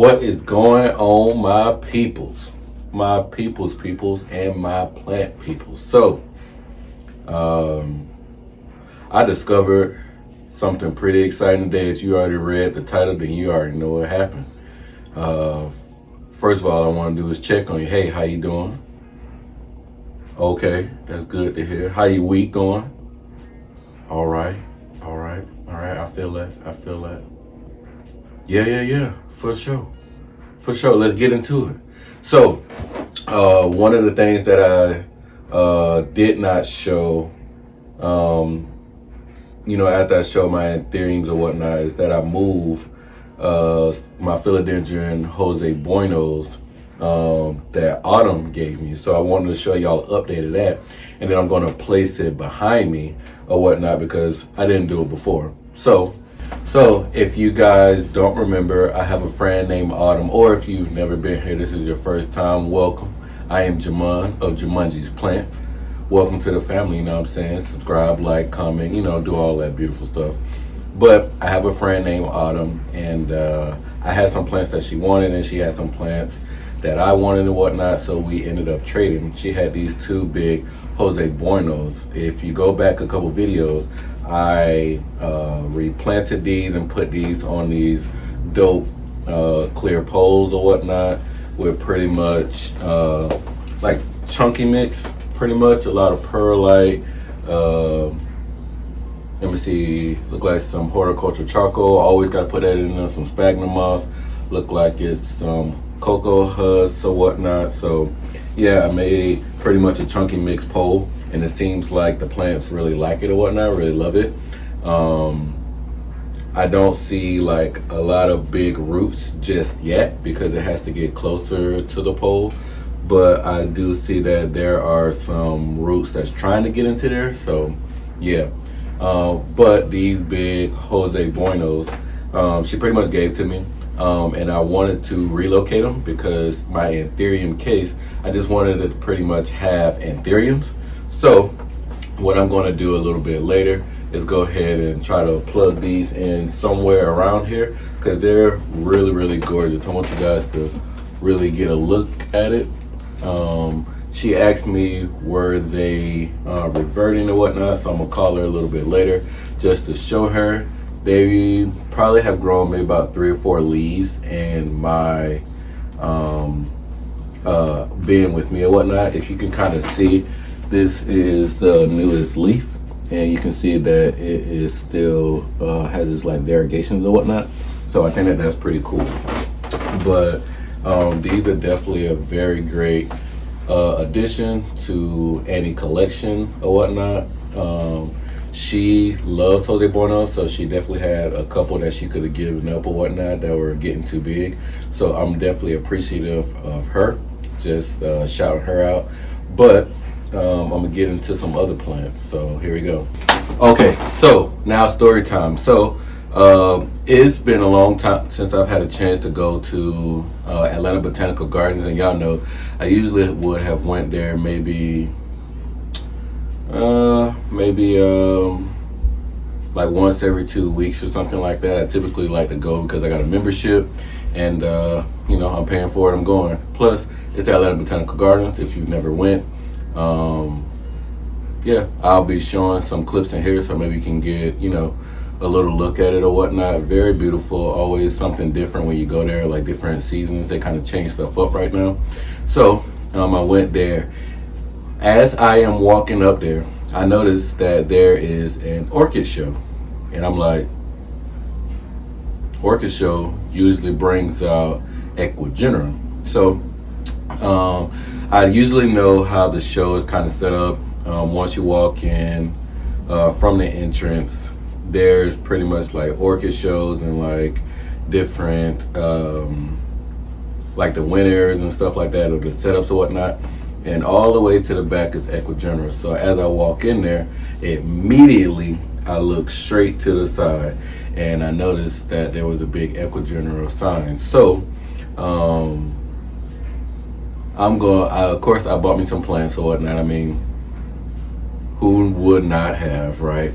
What is going on, my peoples, and my plant peoples? So, I discovered something pretty exciting today. If you already read the title, then you already know what happened. First of all, I want to do is check on you. Hey, how you doing? Okay, that's good to hear. How your week going? All right. I feel that. Yeah. For sure. Let's get into it. So, one of the things that I did not show, after I show my anthuriums or whatnot, is that I moved my philodendron Jose Buenos that Autumn gave me. So I wanted to show y'all an update of that, and then I'm going to place it behind me or whatnot because I didn't do it before. So if you guys don't remember, I have a friend named Autumn, or if you've never been here, this is your first time, welcome. I am Jamon of Jumanji's Plants. Welcome to the family, you know what I'm saying? Subscribe, like, comment, do all that beautiful stuff. But I have a friend named Autumn, and I had some plants that she wanted, and she had some plants that I wanted and whatnot, so we ended up trading. She had these two big Jose Buenos. If you go back a couple videos, I replanted these and put these on these dope clear poles or whatnot with pretty much like chunky mix, pretty much a lot of perlite. Let me see, look like some horticulture charcoal. Always got to put that in there. Some Spagnomoss moss. Look like it's some cocoa husk or whatnot. So yeah, I made pretty much a chunky mix pole, and it seems like the plants really like it or whatnot, really love it. I don't see like a lot of big roots just yet because it has to get closer to the pole, but I do see that there are some roots that's trying to get into there. So yeah, but these big Jose Buenos, she pretty much gave to me. And I wanted to relocate them because my anthurium case, I just wanted to pretty much have anthuriums. So what I'm going to do a little bit later is go ahead and try to plug these in somewhere around here because they're really gorgeous. I want you guys to really get a look at it. She asked me were they reverting or whatnot, so I'm gonna call her a little bit later just to show her. They probably have grown maybe about 3 or 4 leaves, and my being with me or whatnot, if you can kind of see, this is the newest leaf, and you can see that it is still has its like variegations or whatnot. So I think that that's pretty cool. But these are definitely a very great addition to any collection or whatnot. She loves Jose Buenos, so she definitely had a couple that she could have given up or whatnot that were getting too big. So I'm definitely appreciative of her, just shouting her out. But I'm gonna get into some other plants, so here we go. Okay, so now story time. So it's been a long time since I've had a chance to go to Atlanta Botanical Gardens, and y'all know I usually would have went there maybe like once every 2 weeks or something like that. I typically like to go because I got a membership, and I'm paying for it, I'm going. Plus it's Atlanta Botanical Gardens if you've never went. Yeah, I'll be showing some clips in here so maybe you can get a little look at it or whatnot. Very beautiful, always something different when you go there, like different seasons, they kind of change stuff up right now. So I went there. As I am walking up there, I noticed that there is an orchid show, and I'm like, orchid show usually brings out Ecuagenera. So I usually know how the show is kind of set up. Once you walk in from the entrance, there's pretty much like orchid shows and like different like the winners and stuff like that, or the setups or whatnot. And all the way to the back is Ecuagenera. So as I walk in there, immediately I look straight to the side, and I noticed that there was a big Ecuagenera sign. So of course I bought me some plants or whatnot. I mean, who would not have, right?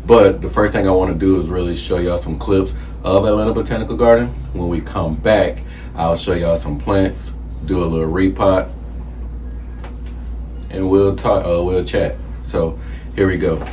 But the first thing I want to do is really show y'all some clips of Atlanta Botanical Garden. When we come back, I'll show y'all some plants, do a little repot, and we'll talk. We'll chat. So here we go.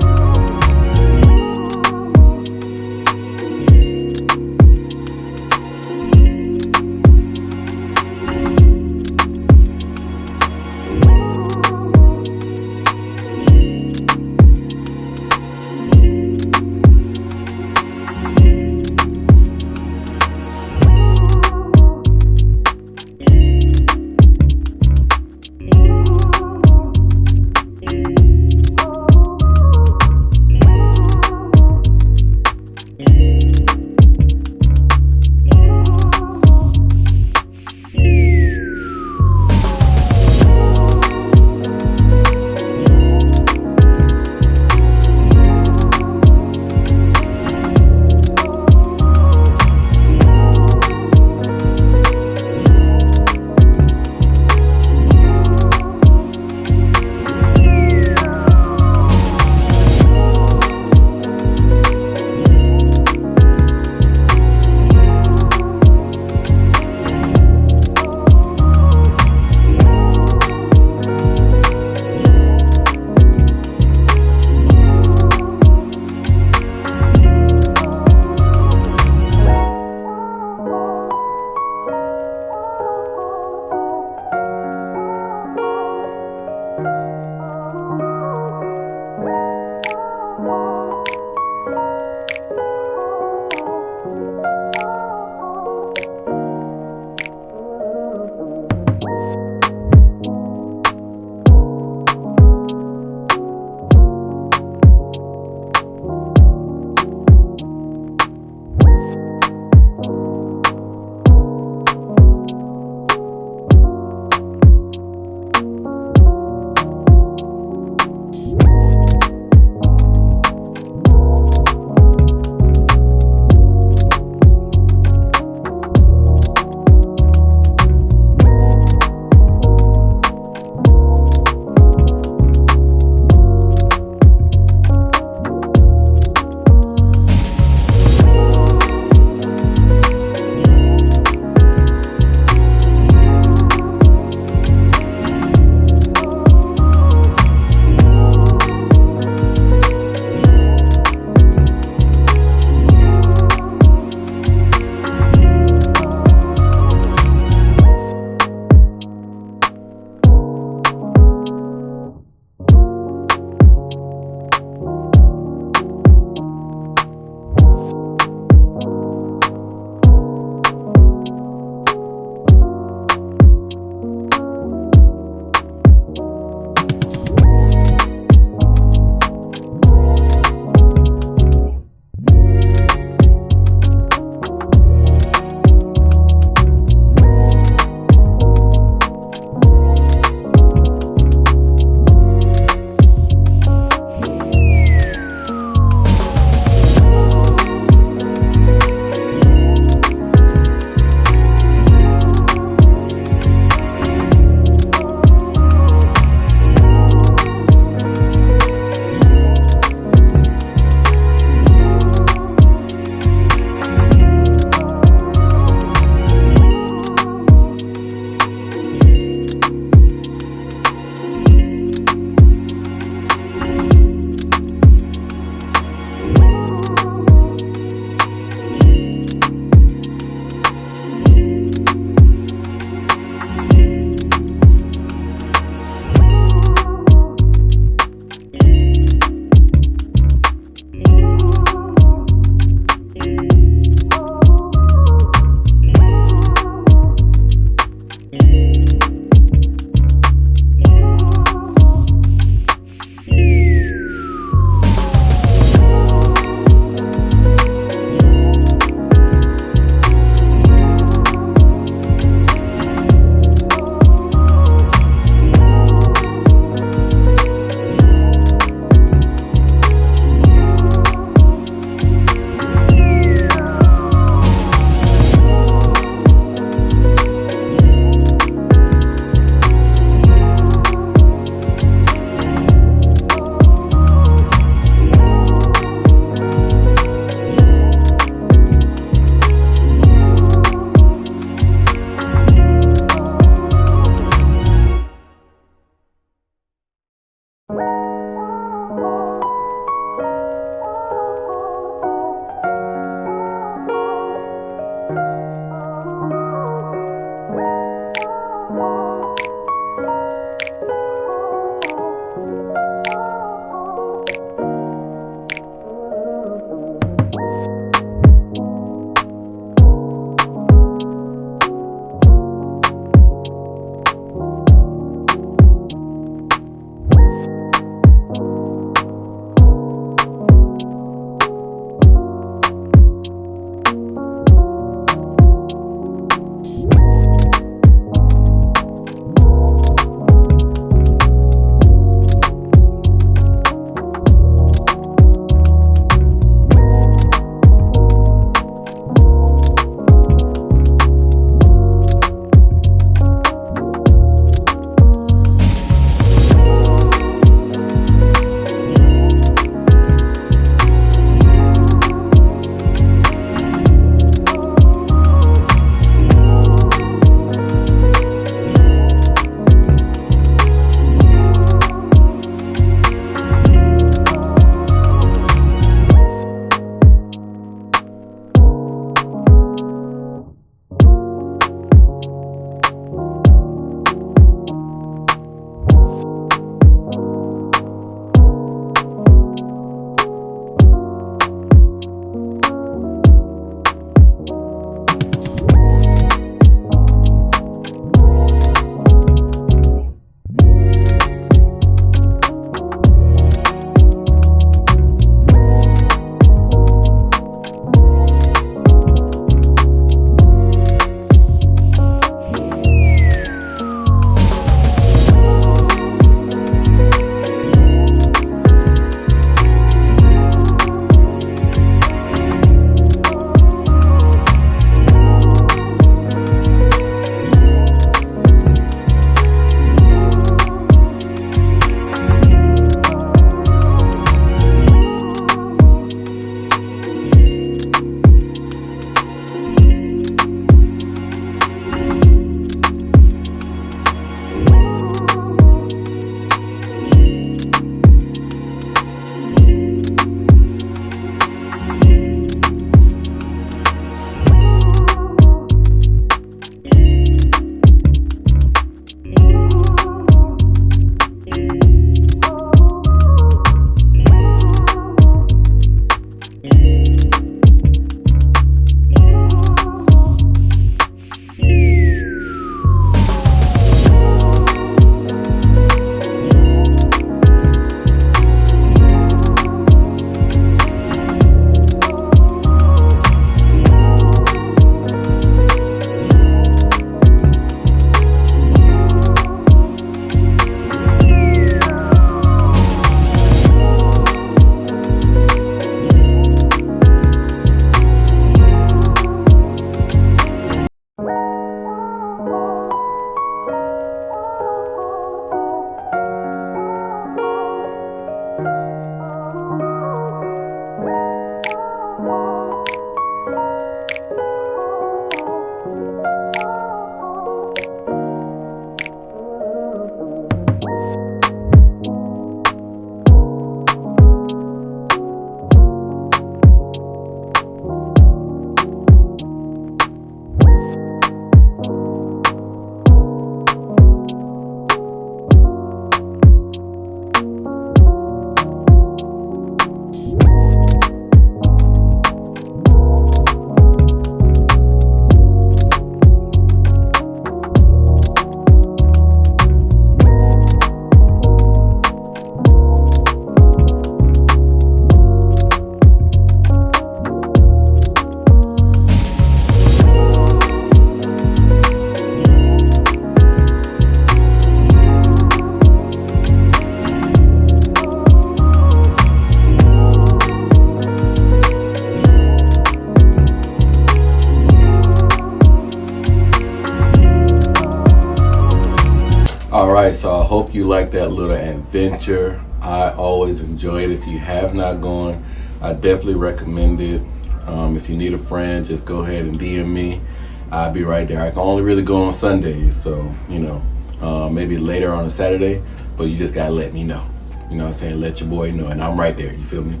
hope you like that little adventure. I always enjoy it. If you have not gone, I definitely recommend it. If you need a friend, just go ahead and DM me. I'll be right there. I can only really go on Sundays, so you know, maybe later on a Saturday, but you just gotta let me know. You know what I'm saying? Let your boy know, and I'm right there, you feel me?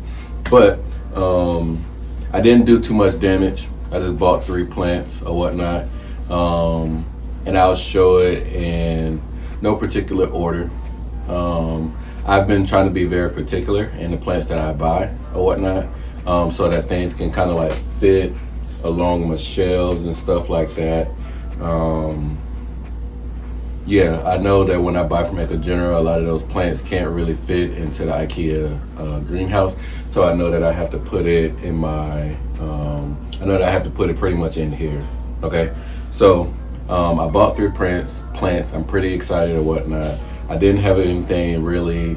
But I didn't do too much damage. I just bought 3 plants or whatnot, and I'll show it in no particular order. I've been trying to be very particular in the plants that I buy or whatnot, so that things can kind of like fit along my shelves and stuff like that. Yeah, I know that when I buy from Ecuagenera, a lot of those plants can't really fit into the IKEA greenhouse. So I know that I have to put it in my, I know that I have to put it pretty much in here, okay? So I bought 3 plants. I'm pretty excited or whatnot. I didn't have anything really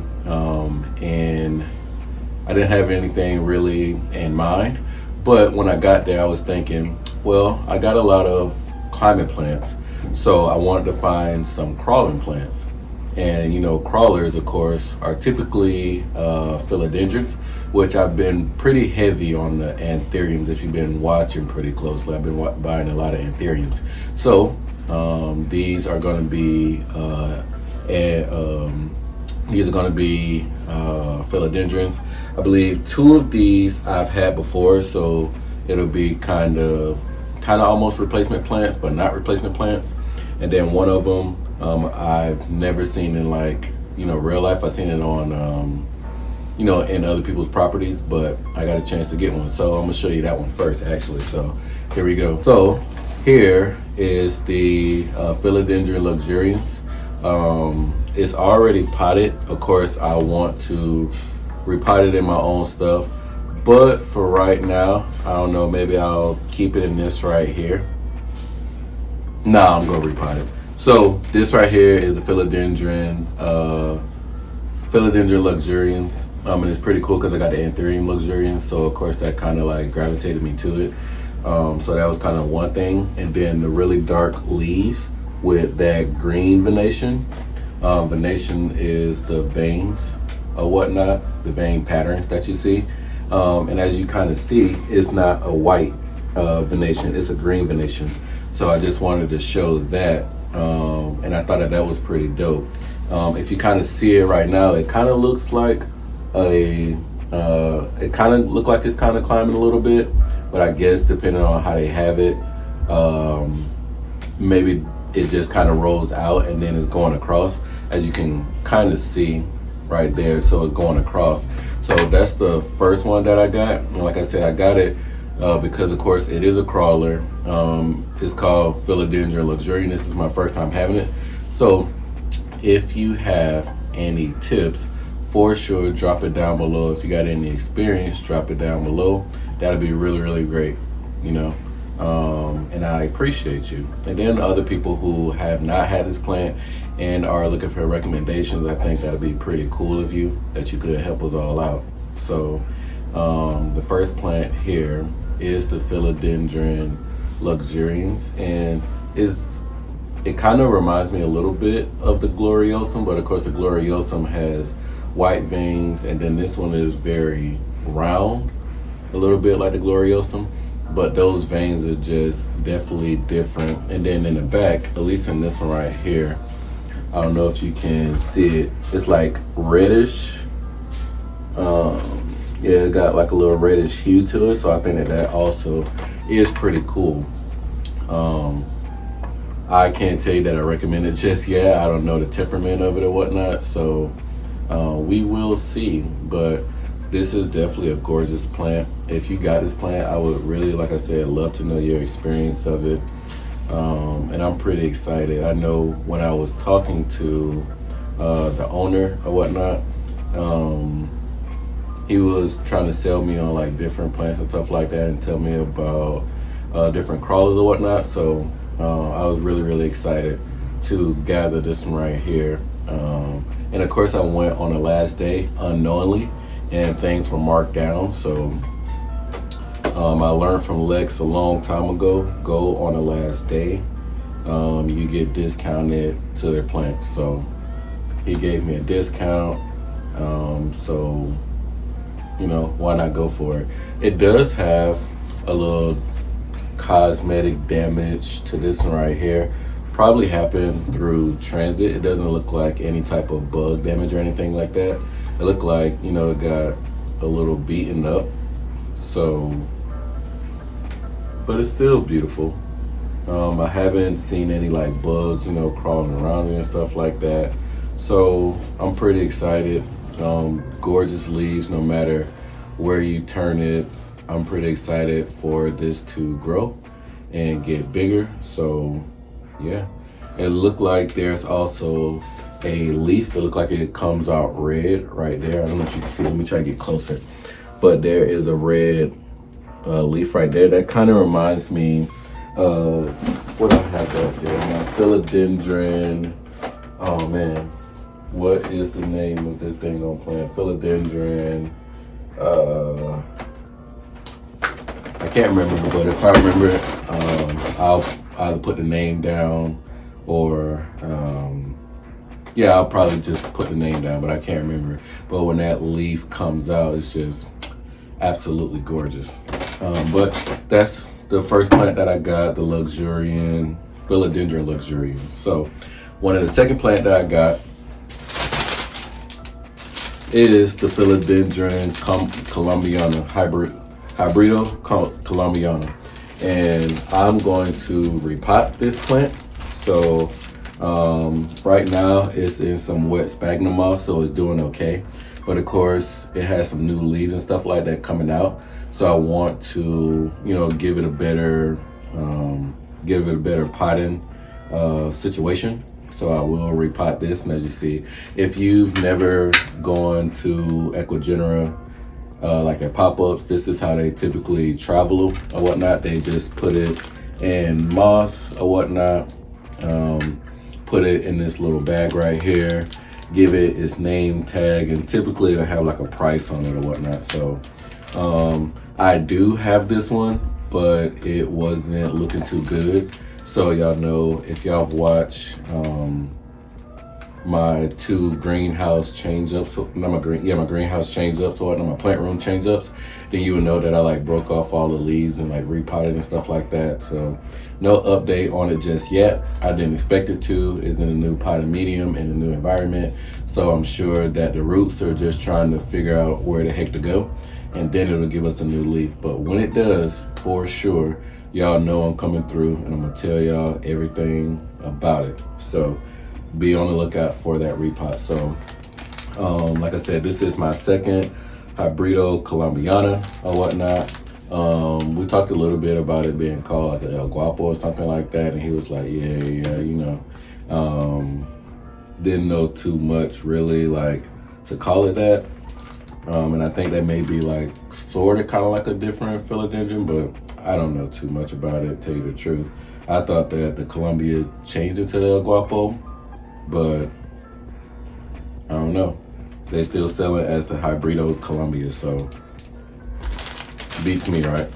in mind, but when I got there, I was thinking, well, I got a lot of climate plants, so I wanted to find some crawling plants. And you know, crawlers, of course, are typically philodendrons, which I've been pretty heavy on the anthuriums. If you've been watching pretty closely, I've been buying a lot of anthuriums. So these are going to be philodendrons. I believe 2 of these I've had before, so it'll be kind of almost replacement plants, but not replacement plants. And then one of them I've never seen in, like, you know, real life. I've seen it on you know, in other people's properties, but I got a chance to get one, so I'm gonna show you that one first actually. So here we go. So here is the philodendron luxurians. It's already potted. Of course, I want to repot it in my own stuff, but for right now, I don't know, maybe I'll keep it in this right here. Nah, I'm gonna repot it. So this right here is the philodendron luxurians. And it's pretty cool because I got the anthurium luxurians, so of course that kind of like gravitated me to it. So that was kind of one thing. And then the really dark leaves with that green venation. Venation is the veins or whatnot, the vein patterns that you see. And as you kind of see, it's not a white venation, it's a green venation. So I just wanted to show that, and I thought that was pretty dope. If you kind of see it right now, it kind of looks like it's kind of climbing a little bit, but I guess depending on how they have it, maybe it just kind of rolls out and then it's going across, as you can kind of see right there. So it's going across. So that's the first one that I got. And like I said, I got it because of course it is a crawler. It's called philodendron luxurian. This is my first time having it. So if you have any tips, for sure drop it down below. If you got any experience, drop it down below. That'd be really, really great, you know. And I appreciate you. And then other people who have not had this plant and are looking for recommendations, I think that'd be pretty cool of you, that you could help us all out. So the first plant here is the philodendron luxurians, and it kind of reminds me a little bit of the gloriosum, but of course the gloriosum has white veins, and then this one is very round, a little bit like the gloriosum, but those veins are just definitely different. And then in the back, at least in this one right here, I don't know if you can see it, it's like reddish. Yeah, it got like a little reddish hue to it, so I think that also is pretty cool. I can't tell you that I recommend it just yet. I don't know the temperament of it or whatnot, so we will see. But this is definitely a gorgeous plant. If you got this plant, I would really, like I said, love to know your experience of it. And I'm pretty excited. I know when I was talking to the owner or whatnot, he was trying to sell me on like different plants and stuff like that, and tell me about different crawlers or whatnot. So I was really, really excited to gather this one right here. And of course I went on the last day unknowingly, and things were marked down. So I learned from Lex a long time ago, go on the last day. You get discounted to their plants. So he gave me a discount. So, you know, why not go for it? It does have a little cosmetic damage to this one right here. Probably happened through transit. It doesn't look like any type of bug damage or anything like that. It looked like, you know, it got a little beaten up. So, but it's still beautiful. I haven't seen any like bugs, you know, crawling around it and stuff like that. So I'm pretty excited. Gorgeous leaves, no matter where you turn it. I'm pretty excited for this to grow and get bigger. So yeah, it looked like there's also a leaf. It looked like it comes out red right there. I don't know if you can see. Let me try to get closer. But there is a red leaf right there. That kind of reminds me of what I have up there. My philodendron. Oh man, what is the name of this thing on plant? Philodendron. I can't remember, but if I remember it, I'll either put the name down or yeah, I'll probably just put the name down, but I can't remember. But when that leaf comes out, it's just absolutely gorgeous. But that's the first plant that I got, the luxuriant, philodendron luxuriant. So one of the second plant that I got is the philodendron columbiana, hybrido columbiana. And I'm going to repot this plant. So right now it's in some wet sphagnum moss, so it's doing okay. But of course it has some new leaves and stuff like that coming out. So I want to, you know, give it a better potting situation. So I will repot this, and as you see, if you've never gone to Ecuagenera, like their pop-ups, this is how they typically travel or whatnot. They just put it in moss or whatnot, put it in this little bag right here, give it its name tag, and typically it'll have like a price on it or whatnot. So I do have this one, but it wasn't looking too good. So y'all know, if y'all have watched my two greenhouse change-ups, my greenhouse change-ups, or my plant room change-ups, then you would know that I like broke off all the leaves and like repotted and stuff like that. So no update on it just yet. I didn't expect it to. It's in a new potting medium in a new environment. So I'm sure that the roots are just trying to figure out where the heck to go, and then it'll give us a new leaf. But when it does, for sure, y'all know I'm coming through and I'm gonna tell y'all everything about it. So be on the lookout for that repot. So like I said, this is my second hybrido columbiana or whatnot. We talked a little bit about it being called like El Guapo or something like that, and he was like, yeah, you know, didn't know too much really like to call it that. And I think that may be like sort of kind of like a different philodendron, but I don't know too much about it, tell you the truth. I thought that the Columbia changed it to the El Guapo, but I don't know. They still sell it as the Hybrido Columbia, so beats me, right?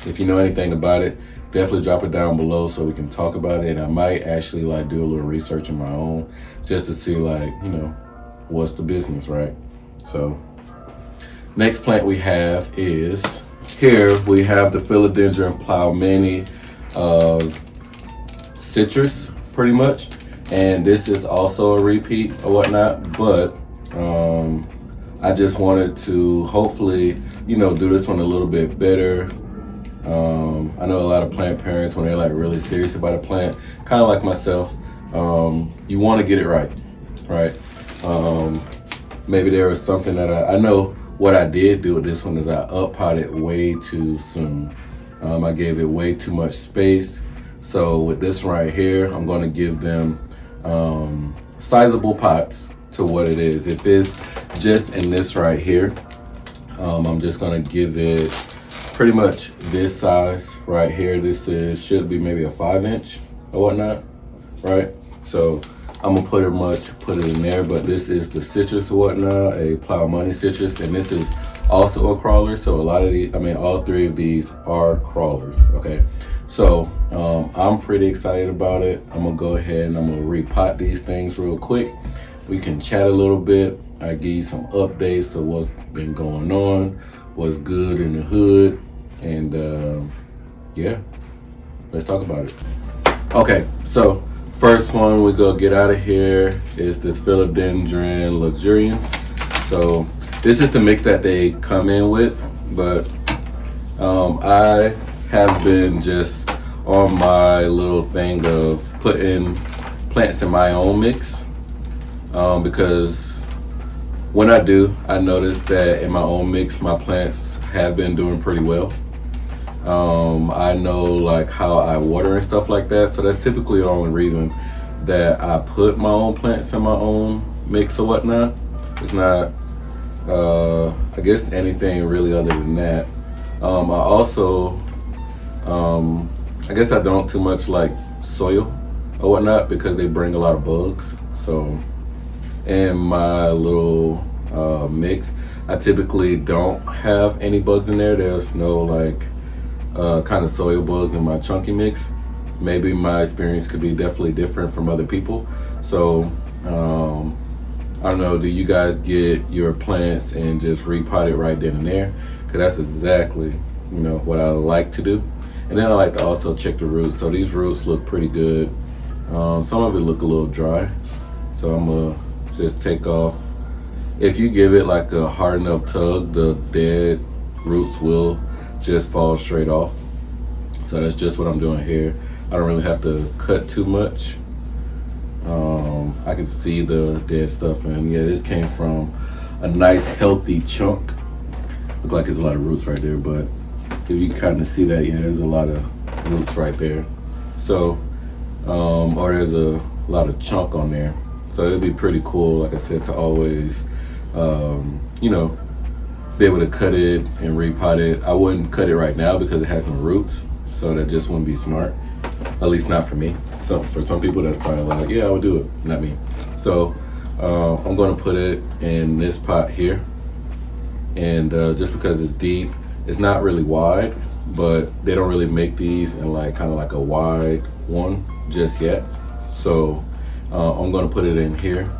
If you know anything about it, definitely drop it down below so we can talk about it. And I might actually like do a little research on my own just to see like, you know, what's the business, right? So next plant we have is, here we have the Philodendron Ploumani citrus, pretty much. And this is also a repeat or whatnot, but I just wanted to hopefully, you know, do this one a little bit better. I know a lot of plant parents, when they're like really serious about a plant, kind of like myself, you want to get it right, right? Maybe there was something that I know what I did do with this one is I up-potted way too soon. I gave it way too much space. So with this right here, I'm going to give them sizable pots to what it is. If it's just in this right here, I'm just going to give it pretty much this size right here. This should be maybe a 5-inch or whatnot, right? So I'm gonna put it in there, but this is the citrus or whatnot, a Ploumani citrus, and this is also a crawler. So a lot of these, I mean, all three of these are crawlers, okay? So I'm pretty excited about it. I'm gonna go ahead and I'm gonna repot these things real quick. we can chat a little bit. I give you some updates of what's been going on, what's good in the hood, and yeah, let's talk about it. Okay, so first one we go get out of here is this Philodendron luxurians. So this is the mix that they come in with, but I have been just on my little thing of putting plants in my own mix, because when I do, I notice that in my own mix, my plants have been doing pretty well. I know like how I water and stuff like that, so that's typically the only reason that I put my own plants in my own mix or whatnot. It's not, I guess, anything really other than that. I also, I guess I don't too much like soil or whatnot because they bring a lot of bugs. So in my little mix, I typically don't have any bugs in there. There's no like kind of soil bugs in my chunky mix. Maybe my experience could be definitely different from other people. So I don't know, do you guys get your plants and just repot it right then and there? Because that's exactly, you know, what I like to do. And then I like to also check the roots. So these roots look pretty good. Some of it look a little dry. So I'm gonna just take off. If you give it like a hard enough tug, the dead roots will just fall straight off. So that's just what I'm doing here. I don't really have to cut too much. I can see the dead stuff, and yeah, this came from a nice healthy chunk. Look like there's a lot of roots right there, but if you kind of see that, yeah, there's a lot of roots right there. So, or there's a lot of chunk on there. So it'd be pretty cool, like I said, to always, you know, be able to cut it and repot it. I wouldn't cut it right now because it has no roots, so that just wouldn't be smart. At least not for me. So for some people, that's probably like, yeah, I would do it, not me. So I'm gonna put it in this pot here. And just because it's deep, it's not really wide, but they don't really make these in like kind of like a wide one just yet. So I'm gonna put it in here,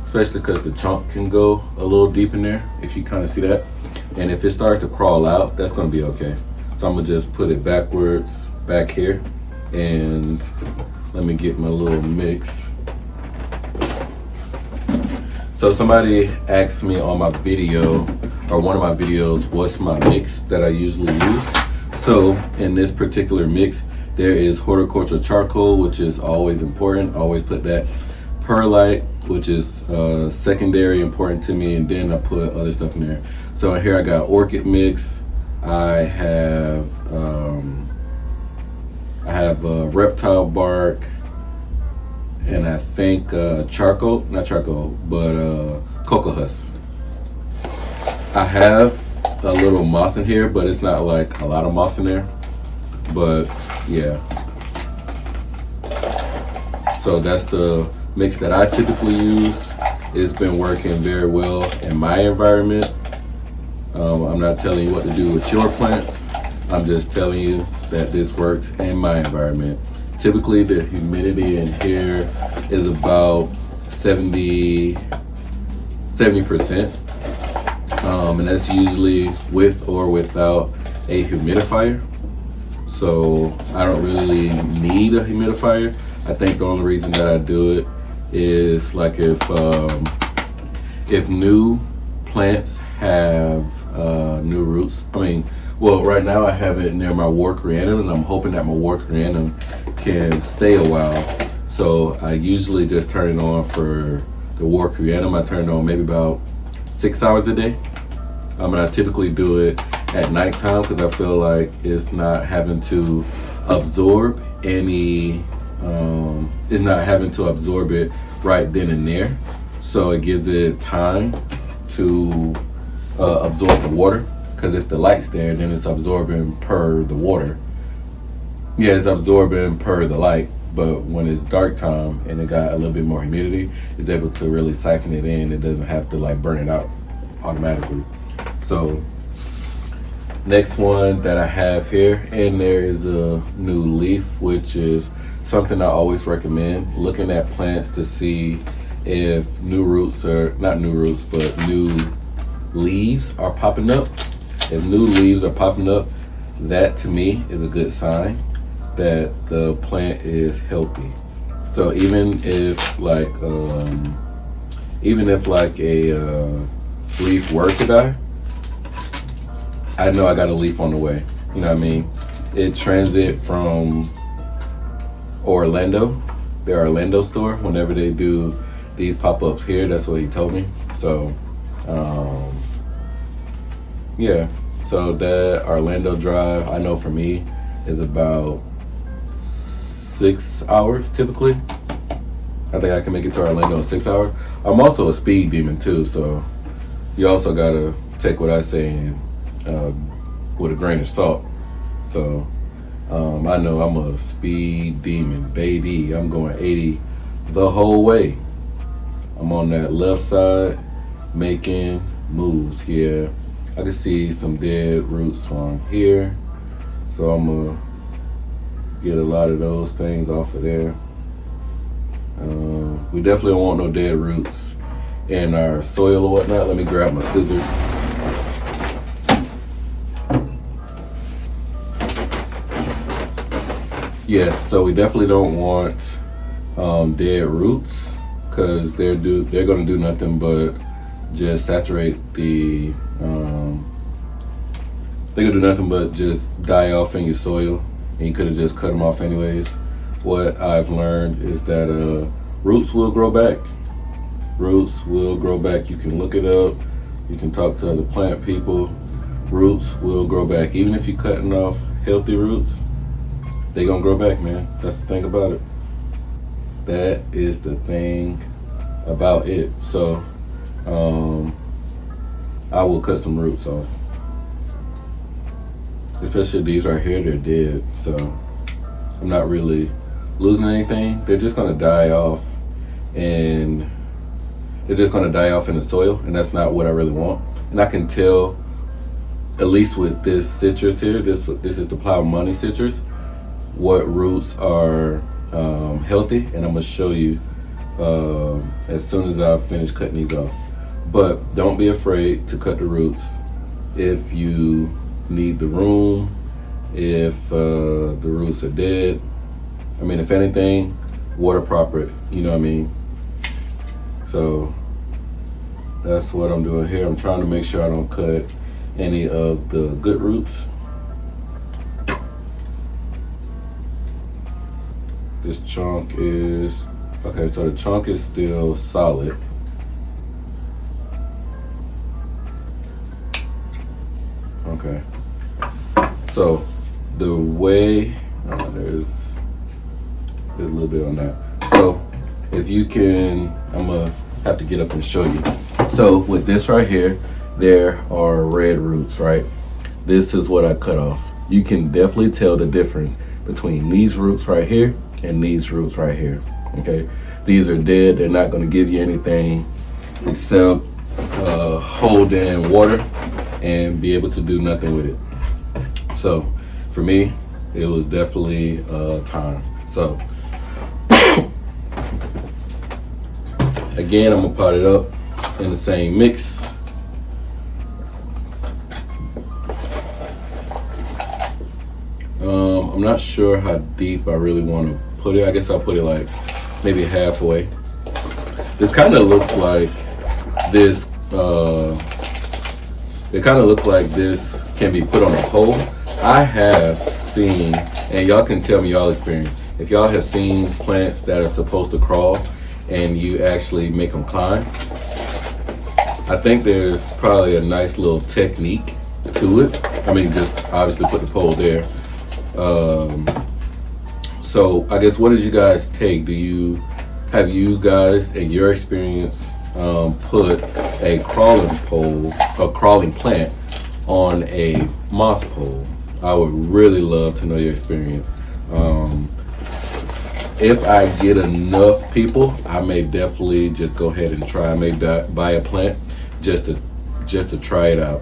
especially because the chunk can go a little deep in there, if you kind of see that. And if it starts to crawl out, that's gonna be okay. So I'm gonna just put it backwards back here, and let me get my little mix. So somebody asked me on my video, or one of my videos, what's my mix that I usually use. So in this particular mix, there is horticultural charcoal, which is always important. I always put that. Perlite, which is secondary important to me, and then I put other stuff in there. So in here I got orchid mix. I have reptile bark, and I think not charcoal, but cocoa husk. I have a little moss in here, but it's not like a lot of moss in there. But yeah. So that's the mix that I typically use. It's been working very well in my environment. I'm not telling you what to do with your plants. I'm just telling you that this works in my environment. Typically the humidity in here is about 70%. And that's usually with or without a humidifier. So I don't really need a humidifier. I think the only reason that I do it is like if new plants have new roots. I mean, well, right now I have it near my war coriander, and I'm hoping that my war coriander can stay a while. So I usually just turn it on for the war coriander. I turn it on maybe about 6 hours a day. And I typically do it at nighttime because I feel like it's not having to absorb any, it's not having to absorb it right then and there. So it gives it time to absorb the water, because if the light's there, then it's absorbing per the water. Yeah, it's absorbing per the light, but when it's dark time and it got a little bit more humidity, it's able to really siphon it in. It doesn't have to like burn it out automatically. So next one that I have here, and there is a new leaf, which is something I always recommend, looking at plants to see if new roots are, not new roots, but new leaves are popping up. If new leaves are popping up, that to me is a good sign that the plant is healthy. So even if like a leaf were to die, I know I got a leaf on the way. You know what I mean? It transit from Orlando, their Orlando store. Whenever they do these pop-ups here, that's what he told me. So yeah, so that Orlando drive, I know for me, is about 6 hours typically. I think I can make it to Orlando in 6 hours. I'm also a speed demon too, so you also gotta take what I say and with a grain of salt. So I know I'm a speed demon, baby. I'm going 80 the whole way. I'm on that left side making moves here. I can see some dead roots from here, so I'm gonna get a lot of those things off of there. We definitely don't want no dead roots in our soil or whatnot. Let me grab my scissors. Yeah, so we definitely don't want dead roots, because they're gonna do nothing but just saturate the they're gonna do nothing but just die off in your soil, and you could have just cut them off anyways. What I've learned is that roots will grow back. Roots will grow back. You can look it up. You can talk to other plant people. Roots will grow back. Even if you're cutting off healthy roots, they're gonna grow back, man. That's the thing about it. That is the thing about it. So I will cut some roots off. Especially these right here, they're dead. So I'm not really losing anything. They're just gonna die off, and they're just gonna die off in the soil, and that's not what I really want. And I can tell, at least with this citrus here, this is the Plow Money citrus, what roots are healthy, and I'm gonna show you as soon as I finish cutting these off. But don't be afraid to cut the roots if you need the room, if the roots are dead. I mean, if anything, water proper, you know what I mean? So that's what I'm doing here. I'm trying to make sure I don't cut any of the good roots. This chunk is, okay, so the chunk is still solid. Okay. So the way, there's a little bit on that. So if you can, I'm gonna have to get up and show you. So with this right here, there are red roots, right? This is what I cut off. You can definitely tell the difference between these roots right here and these roots right here, okay? These are dead. They're not gonna give you anything except hold in water and be able to do nothing with it. So for me, it was definitely time. So again, I'm gonna pot it up in the same mix. I'm not sure how deep I really want to put it. I guess I'll put it like maybe halfway. This kind of looks like this, it kind of looks like this can be put on a pole. I have seen, and y'all can tell me y'all experience, if y'all have seen plants that are supposed to crawl and you actually make them climb, I think there's probably a nice little technique to it. I mean, just obviously put the pole there. So I guess, what did you guys take? Have you guys, in your experience, put a crawling plant on a moss pole? I would really love to know your experience. If I get enough people, I may definitely just go ahead and try. I may buy a plant just to try it out.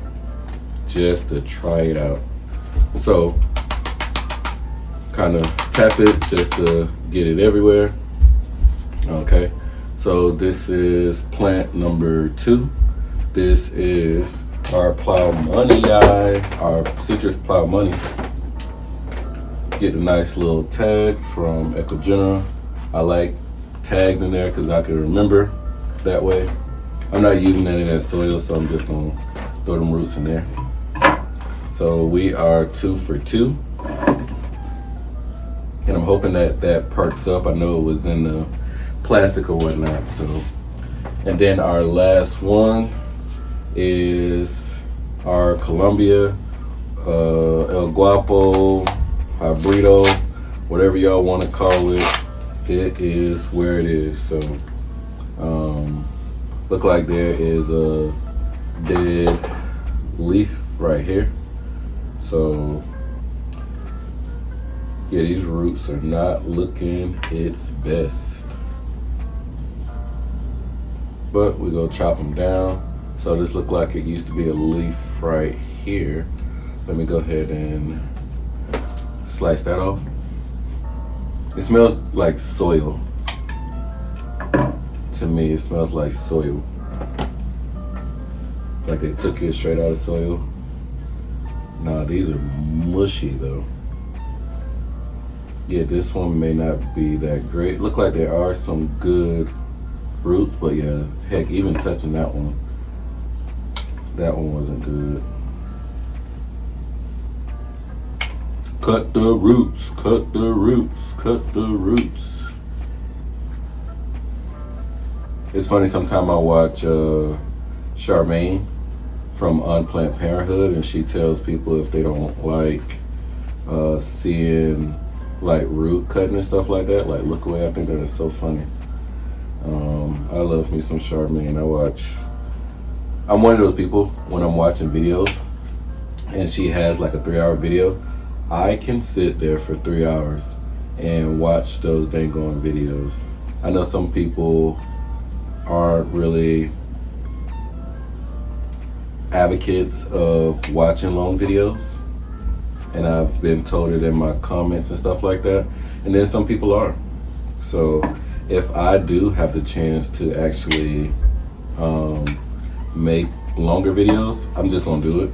So kind of tap it just to get it everywhere. Okay, so this is plant number 2. This is our plow money guy, our citrus plow money. Get a nice little tag from Ecuagenera. I like tags in there because I can remember that way. I'm not using any of that soil, so I'm just gonna throw them roots in there. So we are 2 for 2. And I'm hoping that that perks up. I know it was in the plastic or whatnot. So, and then our last one is our Colombia, El Guapo, Hybrido, whatever y'all want to call it. It is where it is. So, look like there is a dead leaf right here. So, yeah, these roots are not looking its best. But we go chop them down. So this look like it used to be a leaf right here. Let me go ahead and slice that off. It smells like soil. To me, it smells like soil. Like they took it straight out of soil. Nah, these are mushy though. Yeah, this one may not be that great. Look like there are some good roots, but yeah, heck, even touching that one wasn't good. Cut the roots, cut the roots, cut the roots. It's funny, sometimes I watch Charmaine from Unplanned Parenthood, and she tells people if they don't like seeing like root cutting and stuff like that, like look away. I think that is so funny. I love me some Charmaine. I'm one of those people when I'm watching videos and she has like a 3-hour video, I can sit there for 3 hours and watch those dang on videos. I know some people aren't really advocates of watching long videos, and I've been told it in my comments and stuff like that, and then some people are. So if I do have the chance to actually make longer videos, I'm just gonna do it.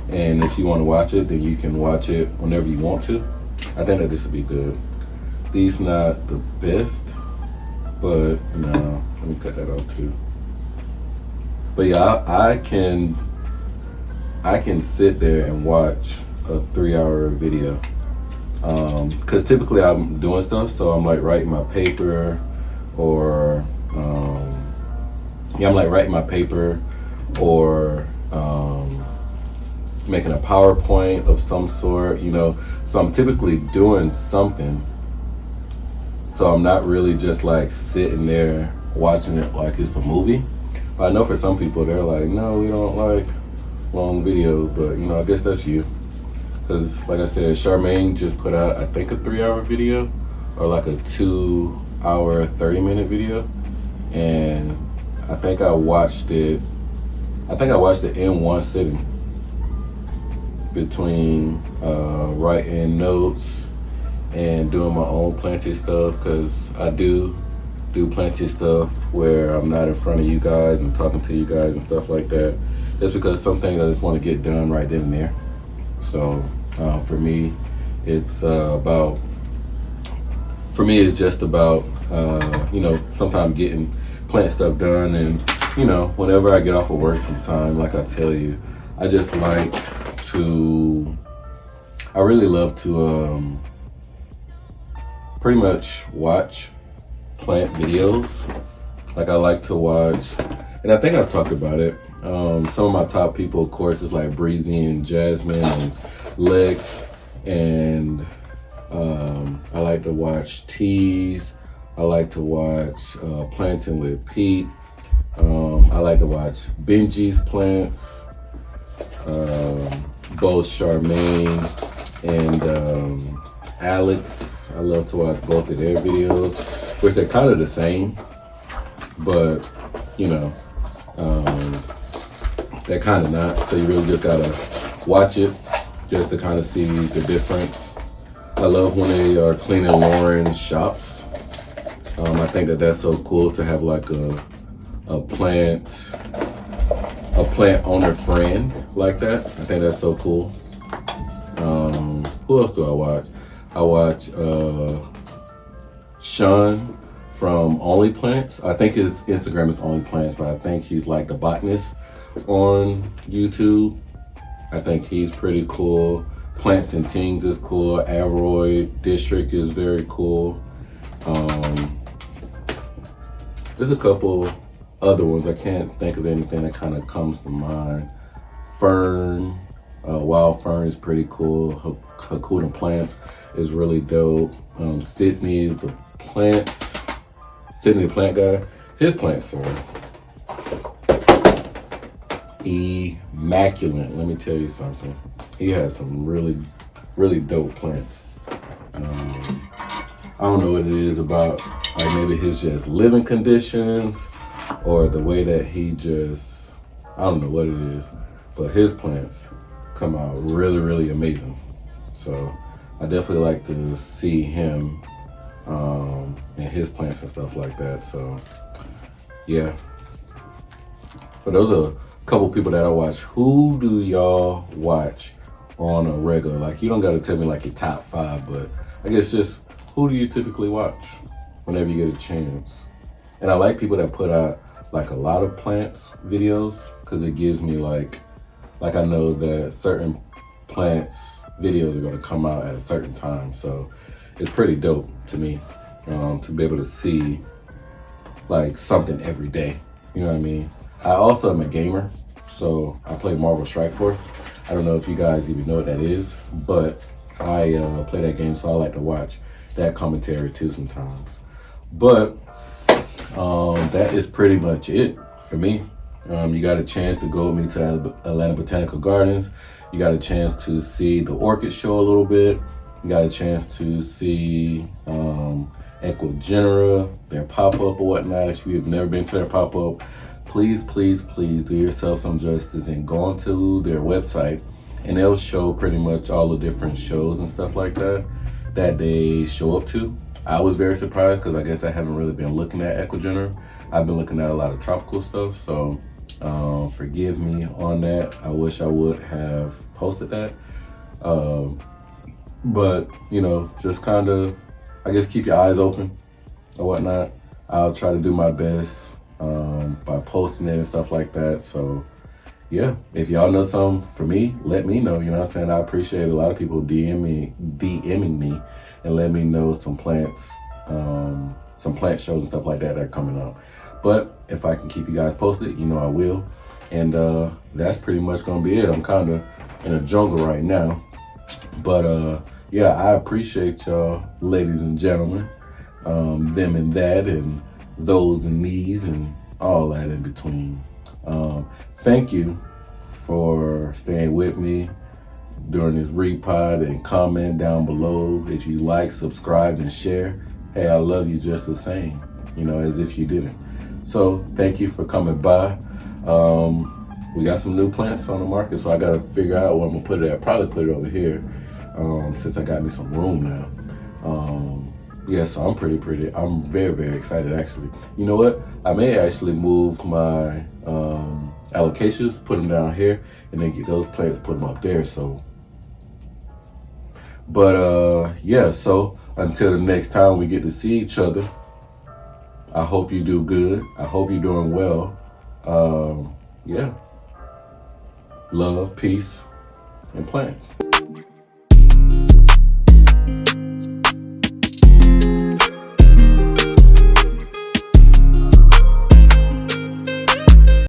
And if you want to watch it, then you can watch it whenever you want to. I think that this would be good. These not the best, but no, let me cut that off too. But yeah, I can sit there and watch a 3-hour video. Cause typically I'm doing stuff, so I'm like writing my paper or making a PowerPoint of some sort, you know. So I'm typically doing something. So I'm not really just like sitting there watching it like it's a movie. But I know for some people they're like, no, we don't like long videos, but you know, I guess that's you. Because like I said, Charmaine just put out, I think, a 3-hour video or like a 2-hour, 30-minute video. And I think I watched it in one sitting, between writing notes and doing my own planting stuff, because I do planting stuff where I'm not in front of you guys and talking to you guys and stuff like that. Just because some things I just want to get done right then and there. So for me, it's just about you know, sometimes getting plant stuff done. And you know, whenever I get off of work sometime, like I tell you, I just like to, I really love to pretty much watch plant videos. Like I like to watch, and I think I've talked about it, some of my top people, of course, is like Breezy and Jasmine and Lex, and I like to watch Tease. I like to watch Planting with Pete. I like to watch Benji's plants, both Charmaine and Alex. I love to watch both of their videos, which they're kind of the same, but you know, they're kind of not. So you really just gotta watch it just to kind of see the difference. I love when they are cleaning Lauren's shops. I think that that's so cool to have like a plant owner friend like that. I think that's so cool. Who else do I watch? I watch Sean from Only Plants. I think his Instagram is Only Plants, but I think he's like the botanist on YouTube. I think he's pretty cool. Plants and Things is cool. Aroid District is very cool. There's a couple other ones. I can't think of anything that kind of comes to mind. Fern, Wild Fern is pretty cool. Hakuna Plants is really dope. Sydney the plant guy, his plants are immaculate. Let me tell you something. He has some really, really dope plants. I don't know what it is about, like maybe his just living conditions or the way that he just, I don't know what it is, but his plants come out really, really amazing. So I definitely like to see him and his plants and stuff like that. So yeah. But those are a couple people that I watch. Who do y'all watch on a regular? Like, you don't gotta tell me like your top 5, but I guess just who do you typically watch whenever you get a chance? And I like people that put out like a lot of plants videos, because it gives me like I know that certain plants videos are gonna come out at a certain time. So it's pretty dope to me to be able to see like something every day. You know what I mean? I also am a gamer, so I play Marvel Strike Force. I don't know if you guys even know what that is, but I play that game, so I like to watch that commentary too sometimes. But that is pretty much it for me. You got a chance to go with me to Atlanta Botanical Gardens. You got a chance to see the orchid show a little bit. You got a chance to see Ecuagenera, their pop-up or whatnot. If you have never been to their pop-up, please, please, please do yourself some justice and go onto their website, and they'll show pretty much all the different shows and stuff like that they show up to. I was very surprised because I guess I haven't really been looking at Ecuagenera. I've been looking at a lot of tropical stuff, so forgive me on that. I wish I would have posted that. But, you know, just kind of, I guess, keep your eyes open or whatnot. I'll try to do my best by posting it and stuff like that. So yeah, if y'all know something for me, let me know. You know what I'm saying? I appreciate a lot of people DMing me and let me know some plant shows and stuff like that are coming up. But if I can keep you guys posted, you know I will. And that's pretty much gonna be it. I'm kind of in a jungle right now, but yeah, I appreciate y'all, ladies and gentlemen, them and that, and those and these, and all that in between. Thank you for staying with me during this repod, and comment down below if you like, subscribe, and share. Hey, I love you just the same, you know, as if you didn't. So thank you for coming by. We got some new plants on the market, so I gotta figure out where I'm gonna put it at. Probably put it over here, since I got me some room now. Yeah, so I'm very, very excited actually. You know what? I may actually move my alocasias, put them down here, and then get those plants, put them up there. So, but yeah, so until the next time we get to see each other, I hope you do good. I hope you're doing well. Yeah. Love, peace, and plants.